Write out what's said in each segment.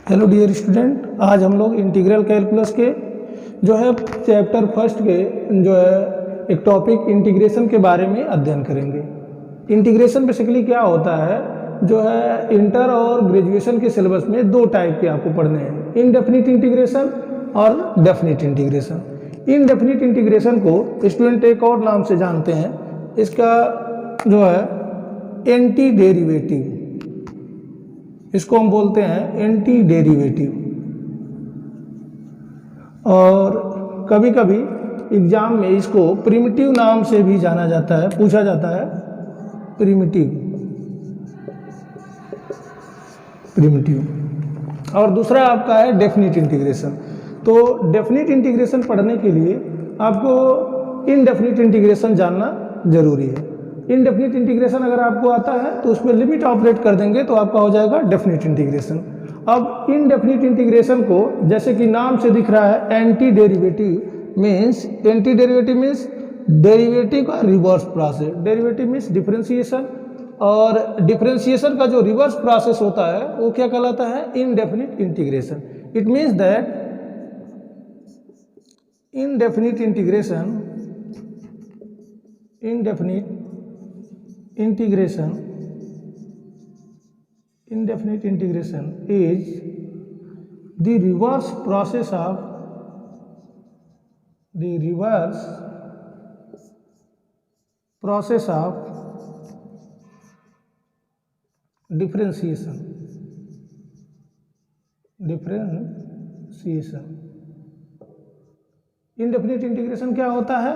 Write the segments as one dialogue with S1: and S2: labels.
S1: Hello dear student, आज हम लोग इंटीग्रल कैलकुलस के जो है चैप्टर फर्स्ट के जो है एक टॉपिक इंटीग्रेशन के बारे में अध्ययन करेंगे। इंटीग्रेशन बेसिकली क्या होता है, जो है इंटर और ग्रेजुएशन के सिलेबस में दो टाइप के आपको पढ़ने हैं, इनडेफिनिट इंटीग्रेशन और डेफिनिट इंटीग्रेशन। इनडेफिनिट इंटीग्रेशन को स्टूडेंट एक और नाम से जानते हैं, इसका जो है एंटी डेरिवेटिव, इसको हम बोलते हैं एंटी डेरिवेटिव। और कभी कभी एग्जाम में इसको प्रिमिटिव नाम से भी जाना जाता है, पूछा जाता है प्रिमिटिव। और दूसरा आपका है डेफिनिट इंटीग्रेशन। तो डेफिनिट इंटीग्रेशन पढ़ने के लिए आपको इनडेफिनिट इंटीग्रेशन जानना जरूरी है। इनडेफिनिट इंटीग्रेशन अगर आपको आता है तो उसमें लिमिट ऑपरेट कर देंगे तो आपका हो जाएगा डेफिनिट इंटीग्रेशन। अब इनडेफिनिट इंटीग्रेशन को जैसे कि नाम से दिख रहा है anti derivative means, anti derivative means derivative का reverse process. Derivative means differentiation, और डिफरेंशिएशन का जो रिवर्स प्रोसेस होता है वो क्या कहलाता है, indefinite integration. It means that indefinite integration is the reverse process of differentiation. Indefinite integration क्या होता है,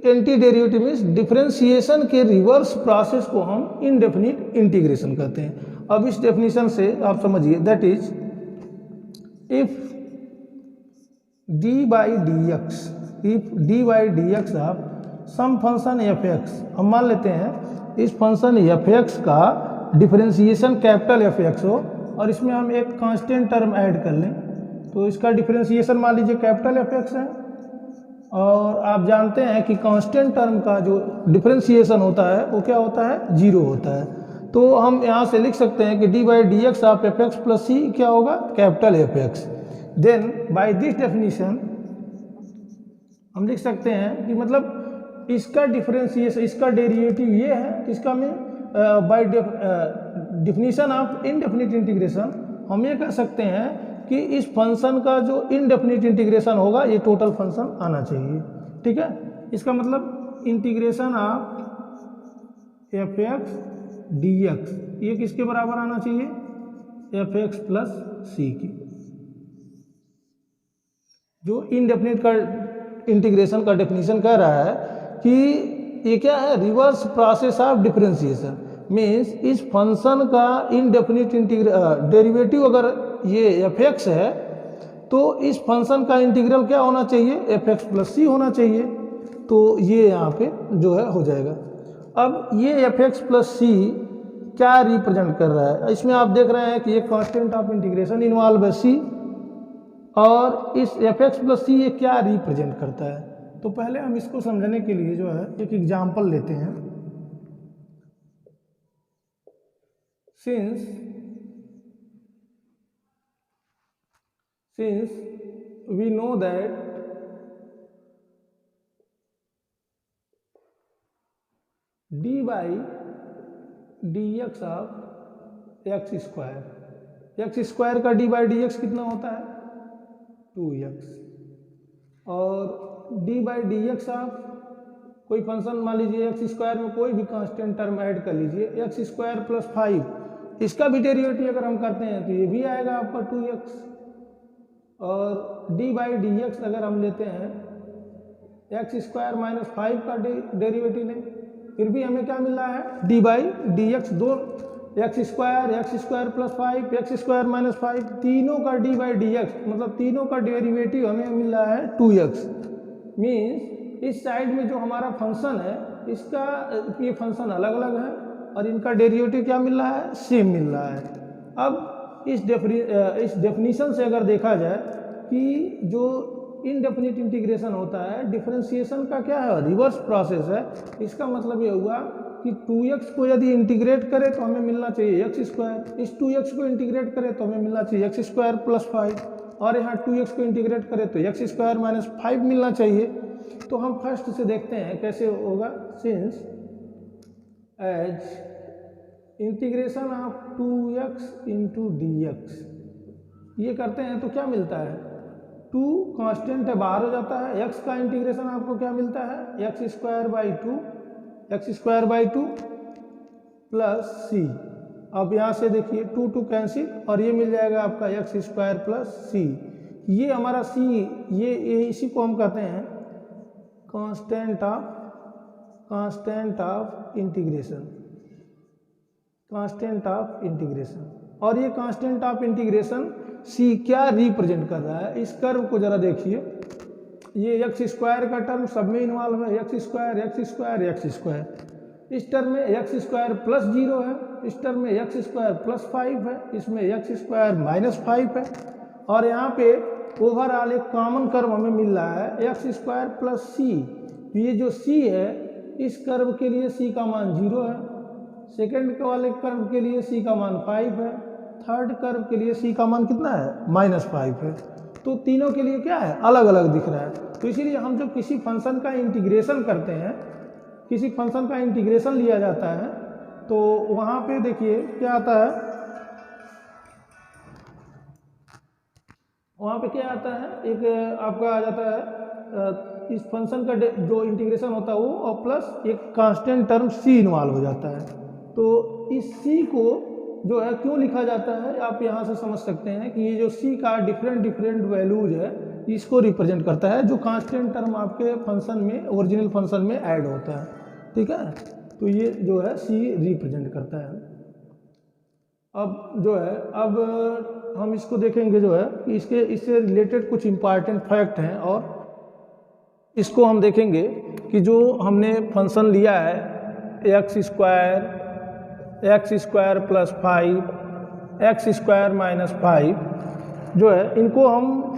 S1: एंटी डेरिवेटिव मीन्स डिफरेंशिएशन के रिवर्स प्रोसेस को हम इनडेफिनिट इंटीग्रेशन कहते हैं। अब इस डेफिनेशन से आप समझिए, that is if D by D x of some function F X, हम मान लेते हैं इस फंक्शन एफ एक्स का डिफरेंशिएशन कैपिटल एफ एक्स हो और इसमें हम एक कांस्टेंट टर्म ऐड कर लें, तो इसका डिफरेंशिएशन मान लीजिए कैपिटल एफ एक्स है। और आप जानते हैं कि कांस्टेंट टर्म का जो डिफरेंशिएशन होता है वो क्या होता है, जीरो होता है। तो हम यहाँ से लिख सकते हैं कि d by D x of F x plus c क्या होगा, capital F x. Then by this definition हम लिख सकते हैं कि मतलब इसका डिफरेंशिएशन, इसका डेरिवेटिव ये है, इसका mean by definition of indefinite integration हम ये कह सकते हैं कि इस फंक्शन का जो इनडेफिनिट इंटीग्रेशन होगा ये टोटल फंक्शन आना चाहिए। ठीक है, इसका मतलब integration of F x D x ये किसके बराबर आना चाहिए, एफ एक्स प्लस सी की। जो इनडेफिनिट का इंटीग्रेशन का डेफिनेशन कह रहा है कि ये क्या है, reverse process of differentiation means इस फंक्शन का इनडेफिनिट डेरिवेटिव अगर ये एफ एक्स है तो इस फंक्शन का इंटीग्रल क्या होना चाहिए, एफ एक्स प्लस सी होना चाहिए। तो ये यहाँ पे जो है हो जाएगा। अब ये एफ एक्स प्लस सी क्या रिप्रेजेंट कर रहा है, इसमें आप देख रहे हैं कि ये कांस्टेंट ऑफ इंटीग्रेशन इन्वॉल्व है सी, और इस एफ एक्स प्लस सी ये क्या रिप्रेजेंट करता है। तो पहले हम इसको समझने के लिए जो है एक एग्जाम्पल लेते हैं। Since we know that d by dx of x square का d by dx कितना होता है, 2x, और d by dx ऑफ कोई फंक्शन मान लीजिए एक्स स्क्वायर में कोई भी कांस्टेंट टर्म ऐड कर लीजिए, एक्स स्क्वायर प्लस 5, इसका भी डेरिवेटिव अगर हम करते हैं तो ये भी आएगा आपका 2x। और d बाई डी एक्स अगर हम लेते हैं एक्स स्क्वायर माइनस 5 का डेरिवेटिव लें, फिर भी हमें क्या मिल रहा है, d बाई डी एक्स, दो x square plus 5, x square minus 5, तीनों का d बाई डी एक्स मतलब तीनों का डेरिवेटिव हमें मिल रहा है 2x। मीन्स इस साइड में जो हमारा फंक्शन है इसका ये फंक्शन अलग अलग है और इनका डेरिवेटिव क्या मिल रहा है, सेम मिल रहा है। अब इस डेफिनेशन से अगर देखा जाए कि जो इनडेफिनिट इंटीग्रेशन होता है, डिफरेंशिएशन का क्या है, रिवर्स प्रोसेस है। इसका मतलब ये हुआ कि 2x को यदि इंटीग्रेट करें तो हमें मिलना चाहिए एक्स स्क्वायर, इस 2x को इंटीग्रेट करें तो हमें मिलना चाहिए एक्स स्क्वायर प्लस 5, और यहाँ 2x को इंटीग्रेट करें तो एक्स स्क्वायर माइनस 5 मिलना चाहिए। तो हम फर्स्ट से देखते हैं कैसे होगा। Since as integration of 2x into dx ये करते हैं तो क्या मिलता है, 2 कांस्टेंट है बाहर हो जाता है, x का इंटीग्रेशन आपको क्या मिलता है x square by two plus c. अब यहाँ से देखिए 2 कैंसिल और ये मिल जाएगा आपका एक्स स्क्वायर प्लस सी। ये हमारा सी ये इसी को हम कहते हैं कांस्टेंट ऑफ इंटीग्रेशन। और ये कांस्टेंट ऑफ इंटीग्रेशन सी क्या रिप्रेजेंट कर रहा है, इस कर्व को जरा देखिए। ये एक्स स्क्वायर का टर्म सब में इन्वॉल्व है, एक्स स्क्वायर। इस टर्म में एक्स स्क्वायर प्लस 0 है, इस टर्म में एक्स स्क्वायर प्लस 5 है, इसमें एक्स स्क्वायर माइनस 5 है, और यहाँ पे ओवरऑल एक कॉमन कर्व हमें मिल रहा है एक्स स्क्वायर प्लस सी। तो ये जो सी है इस कर्व के लिए सी का मान 0 है, सेकेंड वाले कर्व के लिए सी का मान 5 है, थर्ड कर्व के लिए सी का मान कितना है -5 है। तो तीनों के लिए क्या है अलग अलग दिख रहा है। तो इसीलिए हम जब किसी फंक्शन का इंटीग्रेशन करते हैं, किसी फंक्शन का इंटीग्रेशन लिया जाता है तो वहाँ पे देखिए क्या आता है, वहाँ पे क्या आता है, एक आपका आ जाता है इस फंक्शन का जो इंटीग्रेशन होता है वो, और प्लस एक कांस्टेंट टर्म सी इन्वॉल्व हो जाता है। तो इस सी को जो है क्यों लिखा जाता है आप यहाँ से समझ सकते हैं कि ये जो सी का डिफरेंट वैल्यूज है इसको रिप्रेजेंट करता है, जो कांस्टेंट टर्म आपके फंक्शन में ओरिजिनल फंक्शन में ऐड होता है, ठीक है। तो ये जो है सी रिप्रेजेंट करता है। अब जो है अब हम इसको देखेंगे जो है कि इससे रिलेटेड कुछ इम्पॉर्टेंट फैक्ट हैं, और इसको हम देखेंगे कि जो हमने फंक्शन लिया है x square plus 5, x square minus 5 जो है, इनको हम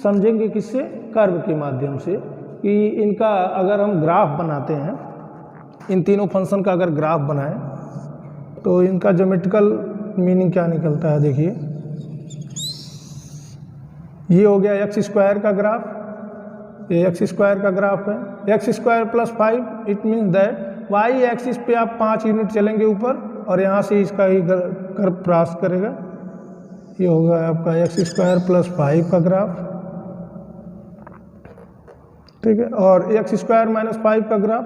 S1: समझेंगे किससे, कर्व के माध्यम से। कि इनका अगर हम ग्राफ बनाते हैं, इन तीनों फंक्शन का अगर ग्राफ बनाएं तो इनका ज्योमेट्रिकल मीनिंग क्या निकलता है। देखिए ये हो गया एक्स स्क्वायर का ग्राफ, ये एक्स स्क्वायर का ग्राफ है, x square plus 5 it means that Y axis पे आप 5 यूनिट चलेंगे ऊपर और यहाँ से इसका ही कर्व क्रॉस करेगा। ये होगा आपका एक्स स्क्वायर प्लस 5 का ग्राफ, ठीक है। और एक्स स्क्वायर माइनस 5 का ग्राफ,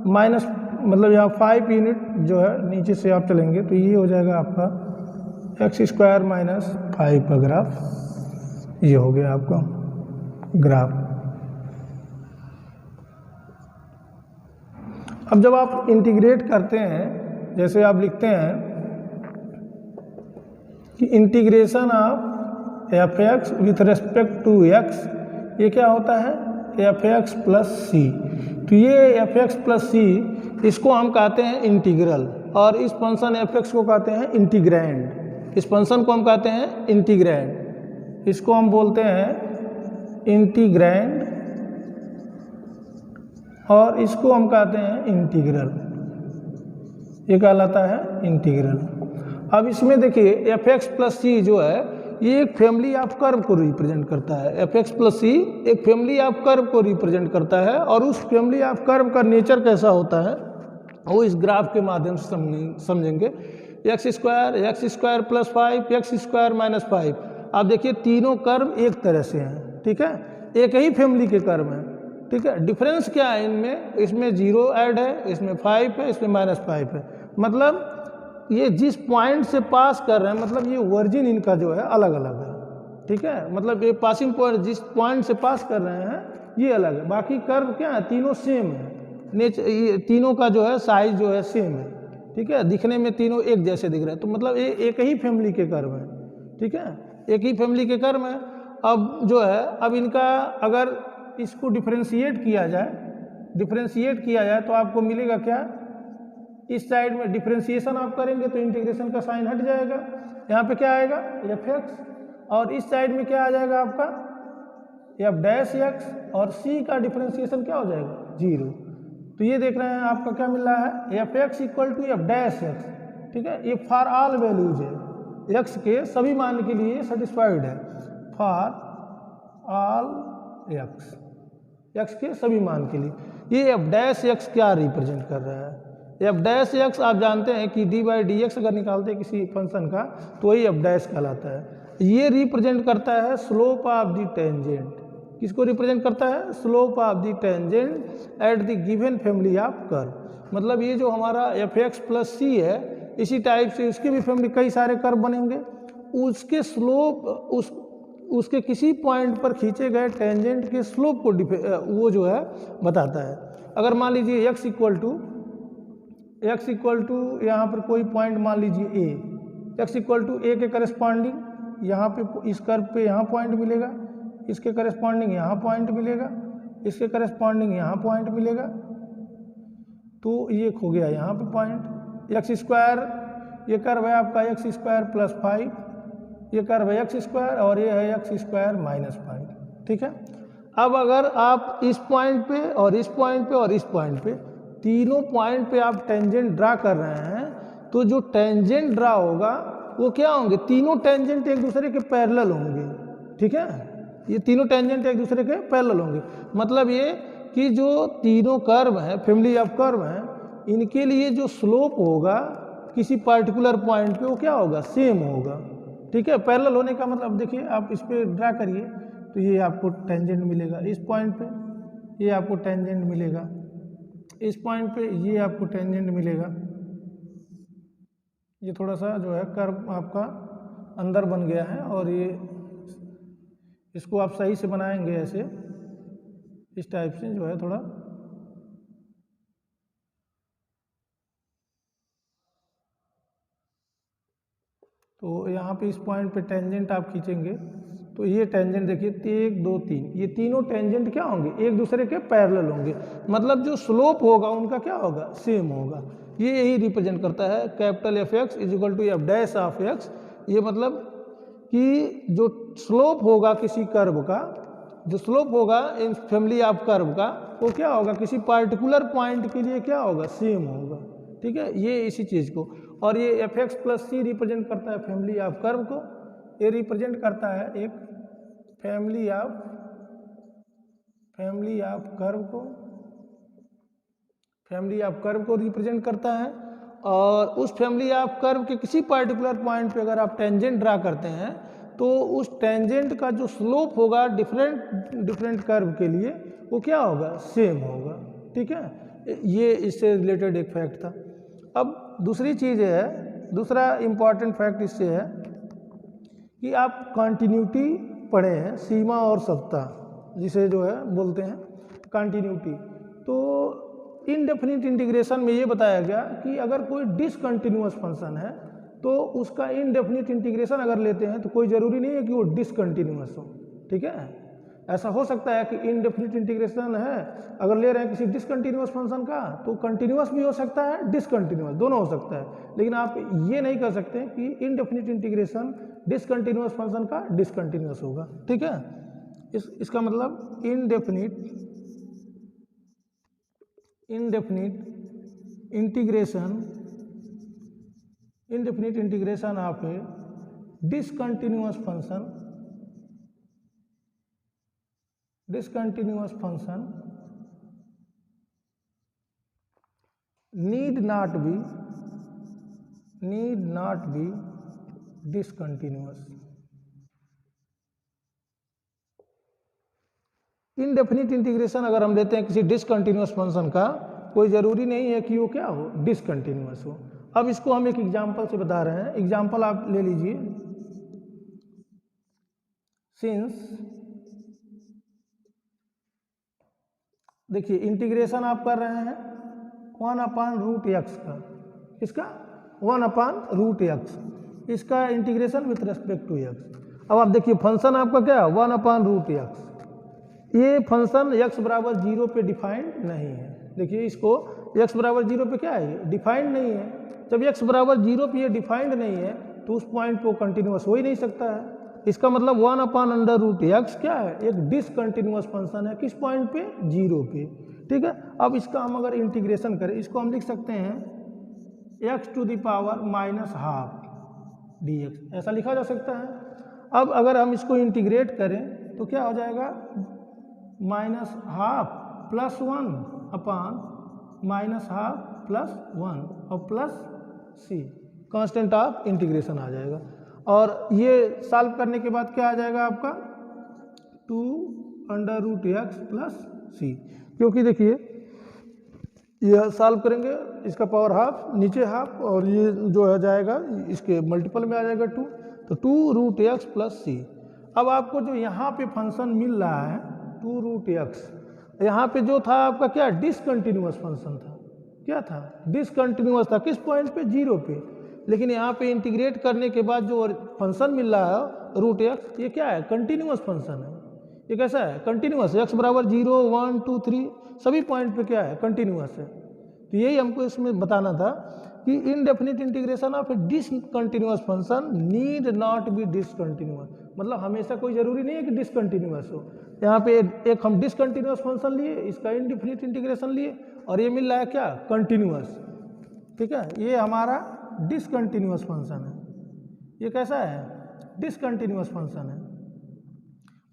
S1: माइनस मतलब यहाँ 5 यूनिट जो है नीचे से आप चलेंगे तो ये हो जाएगा आपका एक्स स्क्वायर माइनस 5 का ग्राफ। ये हो गया आपका ग्राफ। अब जब आप इंटीग्रेट करते हैं, जैसे आप लिखते हैं कि integration of F X with respect to X, ये क्या होता है एफ एक्स प्लस सी। तो ये एफ एक्स प्लस सी इसको हम कहते हैं इंटीग्रल, और इस फंक्शन एफ एक्स को कहते हैं इंटीग्रैंड। इस फंक्शन को हम कहते हैं इंटीग्रैंड, इसको हम बोलते हैं इंटीग्रैंड, और इसको हम कहते हैं इंटीग्रल। ये कहलाता है इंटीग्रल। अब इसमें देखिए एफ एक्स प्लस सी जो है ये एक फैमिली ऑफ कर्व को रिप्रेजेंट करता है। एफ एक्स प्लस सी एक फैमिली ऑफ कर्व को रिप्रेजेंट करता है, और उस फैमिली ऑफ कर्व का नेचर कैसा होता है वो इस ग्राफ के माध्यम से समझेंगे। X square plus 5, x square minus 5। आप देखिए तीनों कर्व एक तरह से हैं, ठीक है, एक ही फैमिली के कर्व हैं, ठीक है। डिफरेंस क्या है इनमें, इसमें 0 ऐड है, इसमें 5 है, इसमें -5 है। मतलब ये जिस पॉइंट से पास कर रहे हैं, मतलब ये ओरिजिन इनका जो है अलग अलग है, ठीक है। मतलब ये पासिंग पॉइंट जिस पॉइंट से पास कर रहे हैं ये अलग है, बाकी कर्व क्या है तीनों सेम है। ये तीनों का जो है साइज जो है सेम है, ठीक है, दिखने में तीनों एक जैसे दिख रहे हैं। तो मतलब ये एक ही फैमिली के कर्व हैं, ठीक है, एक ही फैमिली के कर्व हैं। अब जो है अब इनका अगर इसको डिफरेंशिएट किया जाए तो आपको मिलेगा क्या, इस साइड में डिफरेंशिएशन आप करेंगे तो इंटीग्रेशन का साइन हट जाएगा, यहाँ पे क्या आएगा एफ एक्स, और इस साइड में क्या आ जाएगा आपका एफ डैश एक्स, और सी का डिफरेंशिएशन क्या हो जाएगा 0। तो ये देख रहे हैं आपका क्या मिल रहा है, F X equal to F dash X, ठीक है। ये फॉर ऑल वैल्यूज है, एक्स के सभी मान के लिए सेटिस्फाइड है, फॉर ऑल एक्स, एक्स के सभी मान के लिए। ये एफ डैश एक्स क्या रिप्रेजेंट कर रहा है, एफ डैश एक्स आप जानते हैं कि डी बाई डी एक्स अगर निकालते हैं किसी फंक्शन का तो वही एफ डैश कहलाता है। ये रिप्रेजेंट करता है स्लोप ऑफ द टेंजेंट, किसको रिप्रेजेंट करता है, slope of the tangent at the given family of curve. मतलब ये जो हमारा एफ एक्स प्लस सी है, इसी टाइप से उसके भी फैमिली कई सारे कर्व बनेंगे, उसके स्लोप उसके किसी पॉइंट पर खींचे गए टेंजेंट के स्लोप को वो जो है बताता है। अगर मान लीजिए x इक्वल टू यहाँ पर कोई पॉइंट मान लीजिए a, x equal to a के करस्पॉन्डिंग यहाँ पे इस कर्व पे यहाँ पॉइंट मिलेगा, इसके करस्पॉन्डिंग यहाँ पॉइंट मिलेगा, इसके करस्पॉन्डिंग यहाँ पॉइंट मिलेगा, तो ये खो गया यहाँ पे पॉइंट। एक्स स्क्वायर ये कर्व है आपका एक्स स्क्वायर प्लस 5, ये कर्व है एक्स स्क्वायर और ये है एक्स स्क्वायर माइनस 5, ठीक है। अब अगर आप इस पॉइंट पे और इस पॉइंट पे और इस पॉइंट पे तीनों पॉइंट पे आप टेंजेंट ड्रा कर रहे हैं, तो जो टेंजेंट ड्रा होगा वो क्या होंगे, तीनों टेंजेंट एक दूसरे के पैरेलल होंगे, ठीक है। ये तीनों टेंजेंट एक दूसरे के पैरेलल होंगे, मतलब ये कि जो तीनों कर्व हैं, फैमिली ऑफ कर्व हैं, इनके लिए जो स्लोप होगा किसी पर्टिकुलर पॉइंट पे वो क्या होगा, सेम होगा, ठीक है। पैरेलल होने का मतलब देखिए आप इस पे ड्रा करिए तो ये आपको टेंजेंट मिलेगा, इस पॉइंट पे ये आपको टेंजेंट मिलेगा, इस पॉइंट पे ये आपको टेंजेंट मिलेगा। ये थोड़ा सा जो है कर्व आपका अंदर बन गया है और ये इसको आप सही से बनाएंगे ऐसे इस टाइप से जो है थोड़ा, तो यहाँ पे इस पॉइंट पे टेंजेंट आप खींचेंगे तो ये टेंजेंट देखिए 1 2 3, ये तीनों टेंजेंट क्या होंगे, एक दूसरे के पैरेलल होंगे, मतलब जो स्लोप होगा उनका क्या होगा, सेम होगा। ये यही रिप्रेजेंट करता है capital F X is equal to F dash of X. ये मतलब कि जो स्लोप होगा किसी कर्व का, जो स्लोप होगा इन फैमिली ऑफ कर्व का, वो क्या होगा किसी पार्टिकुलर पॉइंट के लिए क्या होगा, सेम होगा, ठीक है। ये इसी चीज़ को, और ये एफ एक्स प्लस सी रिप्रेजेंट करता है फैमिली ऑफ कर्व को, ये रिप्रेजेंट करता है एक फैमिली ऑफ कर्व को, फैमिली ऑफ कर्व को रिप्रेजेंट करता है। और उस फैमिली ऑफ कर्व के किसी पर्टिकुलर पॉइंट पे अगर आप टेंजेंट ड्रा करते हैं तो उस टेंजेंट का जो स्लोप होगा डिफरेंट कर्व के लिए वो क्या होगा, सेम होगा, ठीक है। ये इससे रिलेटेड एक फैक्ट था। अब दूसरी चीज़ है, दूसरा इम्पॉर्टेंट फैक्ट इससे है कि आप कंटिन्यूटी पढ़े हैं, सीमा और सत्ता जिसे जो है बोलते हैं कंटिन्यूटी। तो इनडेफिनिट इंटीग्रेशन में ये बताया गया कि अगर कोई डिसकंटिन्यूअस फंक्शन है तो उसका इनडेफिनिट इंटीग्रेशन अगर लेते हैं तो कोई ज़रूरी नहीं है कि वो डिसकंटिन्यूअस हो, ठीक है। ऐसा हो सकता है कि इनडेफिनिट इंटीग्रेशन है, अगर ले रहे हैं किसी डिसकंटिन्यूअस फंक्शन का तो कंटिन्यूअस भी हो सकता है, डिसकंटिन्यूअस दोनों हो सकता है, लेकिन आप ये नहीं कर सकते कि इनडेफिनिट इंटीग्रेशन डिसकंटिन्यूअस फंक्शन का डिसकंटिन्यूअस होगा, ठीक है। इसका मतलब indefinite integration of A discontinuous function need not be discontinuous। Indefinite integration अगर हम लेते हैं किसी डिसकंटिन्यूअस फंक्शन का, कोई ज़रूरी नहीं है कि वो क्या हो, डिसकंटिन्यूअस हो। अब इसको हम एक एग्जांपल से बता रहे हैं, एग्जांपल आप ले लीजिए। सिंस देखिए इंटीग्रेशन आप कर रहे हैं 1/√x का, इसका 1/√x, इसका integration with respect to x। अब आप देखिए फंक्शन आपका क्या है 1/√x, ये फंक्शन x बराबर 0 पे डिफाइंड नहीं है। देखिए इसको x बराबर 0 पे क्या है, डिफाइंड नहीं है। जब x बराबर 0 पे ये डिफाइंड नहीं है तो उस पॉइंट पे वो कंटिन्यूअस हो ही नहीं सकता है। इसका मतलब 1/√x क्या है, एक डिसकंटिन्यूअस फंक्शन है, किस पॉइंट पे, 0 पे। ठीक है, अब इसका हम अगर इंटीग्रेशन करें, इसको हम लिख सकते हैं x⁻½ dx, ऐसा लिखा जा सकता है। अब अगर हम इसको इंटीग्रेट करें तो क्या हो जाएगा, -½ + 1/−½ + 1 और plus c, constant of integration आ जाएगा। और ये सॉल्व करने के बाद क्या आ जाएगा आपका, 2√x + c, क्योंकि देखिए यह सॉल्व करेंगे, इसका पावर हाफ, नीचे हाफ, और ये जो है जाएगा इसके मल्टीपल में आ जाएगा 2, तो 2√x + c। अब आपको जो यहाँ पे फंक्शन मिल रहा है 2√x, यहाँ पे जो था आपका क्या, डिसकंटिन्यूअस फंक्शन था, क्या था, डिसकंटिन्यूअस था, किस पॉइंट पे, 0 पे। लेकिन यहाँ पे इंटीग्रेट करने के बाद जो फंक्शन मिल रहा है √x, ये क्या है, कंटिन्यूअस फंक्शन है। ये कैसा है, कंटिन्यूअस, x = 0, 1, 2, 3 सभी पॉइंट पे क्या है, कंटिन्यूअस है। तो यही हमको इसमें बताना था कि indefinite integration of A discontinuous function need not be discontinuous, मतलब हमेशा कोई जरूरी नहीं है कि डिसकंटिन्यूअस हो। यहाँ पे एक हम डिसकंटिन्यूअस फंक्शन लिए, इसका इनडेफिनिट इंटीग्रेशन लिए, और ये मिल रहा है क्या, कंटिन्यूअस। ठीक है, ये हमारा डिसकंटिन्यूअस फंक्शन है, ये कैसा है, डिसकंटिन्यूअस फंक्शन है।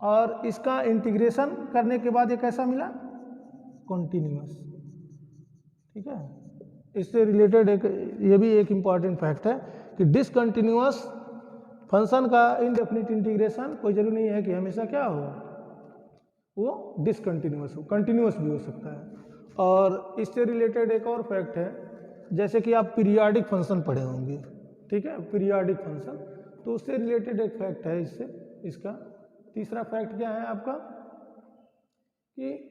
S1: और इसका इंटीग्रेशन करने के बाद ये कैसा मिला, कॉन्टिन्यूअस। ठीक है, इससे रिलेटेड एक ये भी एक इम्पॉर्टेंट फैक्ट है कि डिसकंटिन्यूअस फंक्शन का इनडेफिनिट इंटीग्रेशन कोई जरूरी नहीं है कि हमेशा क्या हो, वो डिसकंटिन्यूअस हो, कंटिन्यूअस भी हो सकता है। और इससे रिलेटेड एक और फैक्ट है, जैसे कि आप पीरियाडिक फंक्शन पढ़े होंगे, ठीक है, पीरियाडिक फंक्शन, तो उससे रिलेटेड एक फैक्ट है इससे, इसका तीसरा फैक्ट क्या है आपका, कि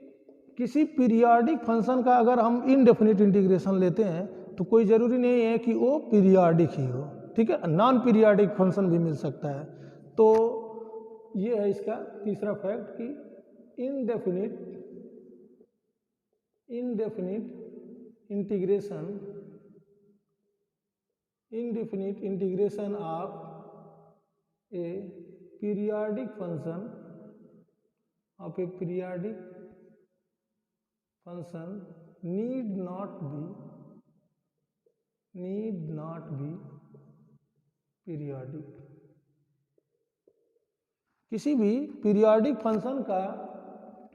S1: किसी पीरियाडिक फंक्शन का अगर हम इनडेफिनिट इंटीग्रेशन लेते हैं तो कोई ज़रूरी नहीं है कि वो पीरियाडिक ही हो। ठीक है, नॉन पीरियाडिक फंक्शन भी मिल सकता है। तो ये है इसका तीसरा फैक्ट कि indefinite integration of A periodic function need not be periodic। किसी भी पीरियाडिक फंक्शन का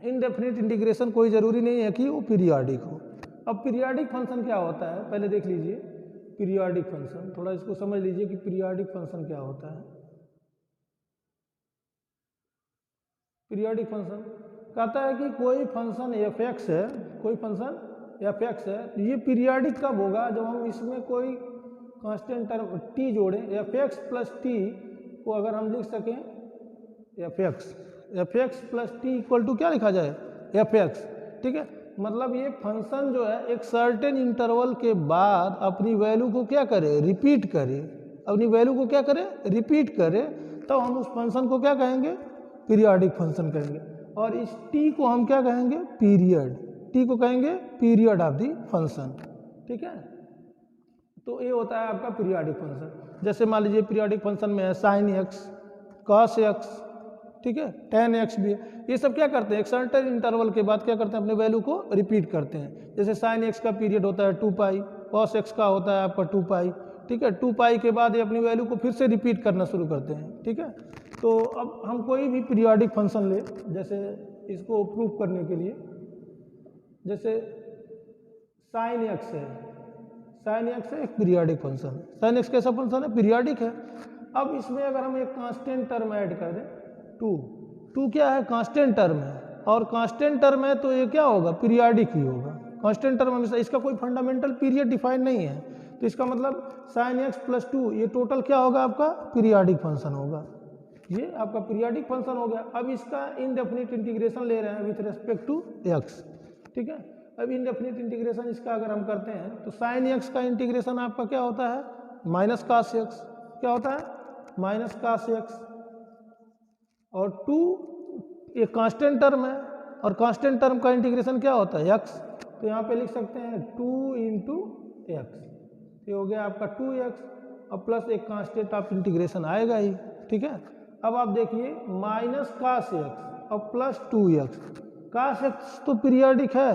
S1: इनडेफिनिट इंटीग्रेशन कोई ज़रूरी नहीं है कि वो पीरियाडिक हो। अब पीरियाडिक फंक्शन क्या होता है, पहले देख लीजिए पीरियाडिक फंक्शन, थोड़ा इसको समझ लीजिए कि पीरियाडिक फंक्शन क्या होता है। पीरियाडिक फंक्शन कहता है कि कोई फंक्शन f(x) है, कोई फंक्शन f(x) है, ये पीरियाडिक कब होगा, जब हम इसमें कोई कांस्टेंट टर्म t जोड़ें, f(x + t) को अगर हम लिख सकें f(x + t) = क्या लिखा जाए, f(x). ठीक है, मतलब ये फंक्शन जो है एक सर्टेन इंटरवल के बाद अपनी वैल्यू को क्या करे, रिपीट करे, अपनी वैल्यू को क्या करे, रिपीट करे, तो हम उस फंक्शन को क्या कहेंगे, पीरियाडिक फंक्शन कहेंगे। और इस t को हम क्या कहेंगे, पीरियड, t को कहेंगे पीरियड ऑफ दी फंक्शन। ठीक है, तो ये होता है आपका पीरियाडिक फंक्शन। जैसे मान लीजिए पीरियाडिक फंक्शन में है sin x, cos x, ठीक है, tan x भी है। ये सब क्या करते हैं, एक सर्टेन इंटरवल के बाद क्या करते हैं, अपने वैल्यू को रिपीट करते हैं। जैसे sin x का पीरियड होता है 2π, cos x का होता है आपका 2π। ठीक है, 2π के बाद ये अपनी वैल्यू को फिर से रिपीट करना शुरू करते हैं। ठीक है, तो अब हम कोई भी पीरियाडिक फंक्शन ले, जैसे इसको प्रूव करने के लिए, जैसे sin x है, sin x है एक पीरियाडिक फंक्शन, sin x कैसा फंक्शन है, पीरियाडिक है। अब इसमें अगर हम एक कांस्टेंट टर्म ऐड कर दें 2 क्या है, कांस्टेंट टर्म है, और कांस्टेंट टर्म है तो ये क्या होगा, पीरियाडिक ही होगा। कांस्टेंट टर्म हमेशा, इसका कोई फंडामेंटल पीरियड डिफाइन नहीं है, तो इसका मतलब sin x + 2 ये टोटल क्या होगा, आपका पीरियाडिक फंक्शन होगा। ये आपका पीरियाडिक फंक्शन हो गया। अब इसका इनडेफिनिट इंटीग्रेशन ले रहे हैं विथ रेस्पेक्ट टू x। ठीक है, अब इनडेफिनिट इंटीग्रेशन इसका अगर हम करते हैं तो sin x का इंटीग्रेशन आपका क्या होता है, -cos x, क्या होता है, -cos x, और 2 ये कांस्टेंट टर्म है, और कांस्टेंट टर्म का इंटीग्रेशन क्या होता है, x, तो यहाँ पे लिख सकते हैं 2 × x, ये हो गया आपका 2x, और प्लस एक कांस्टेंट ऑफ इंटीग्रेशन आएगा ही। ठीक है, अब आप देखिए माइनस कास एक्स और प्लस 2x। कास एक्स तो पीरियाडिक है,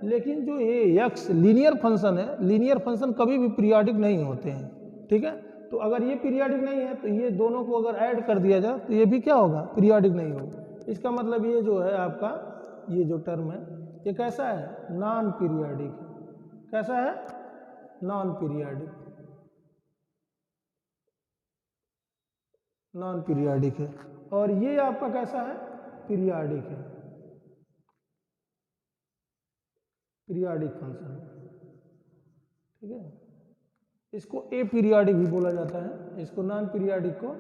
S1: लेकिन जो ये एक्स लीनियर फंक्शन है, लीनियर फंक्शन कभी भी पीरियाडिक नहीं होते हैं, ठीक है। तो अगर ये पीरियाडिक नहीं है तो ये दोनों को अगर ऐड कर दिया जाए तो ये भी क्या होगा, पीरियाडिक नहीं होगा। इसका मतलब ये जो है आपका ये जो टर्म है ये कैसा है, नॉन पीरियाडिक है। कैसा है, नॉन पीरियाडिक, नॉन पीरियाडिक है। और ये आपका कैसा है, पीरियाडिक है, पीरियाडिक फंक्शन, ठीक है। इसको ए पीरियाडिक भी बोला जाता है, इसको नॉन पीरियाडिक को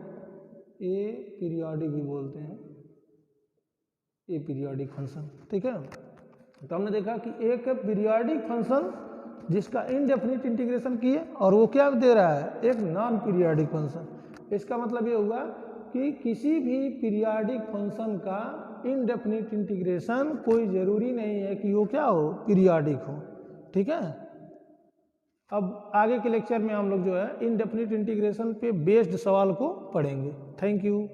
S1: ए पीरियाडिक भी बोलते हैं, ए पीरियाडिक फंक्शन, ठीक है। तो हमने देखा कि एक पीरियाडिक फंक्शन जिसका इनडेफिनिट इंटीग्रेशन किए और वो क्या दे रहा है, एक नॉन पीरियाडिक फंक्शन। इसका मतलब ये होगा कि किसी भी पीरियाडिक फंक्शन का इनडेफिनिट इंटीग्रेशन कोई ज़रूरी नहीं है कि वो क्या हो, पीरियाडिक हो, ठीक है। अब आगे के लेक्चर में हम लोग जो है इनडेफिनिट इंटीग्रेशन पे बेस्ड सवाल को पढ़ेंगे। Thank you.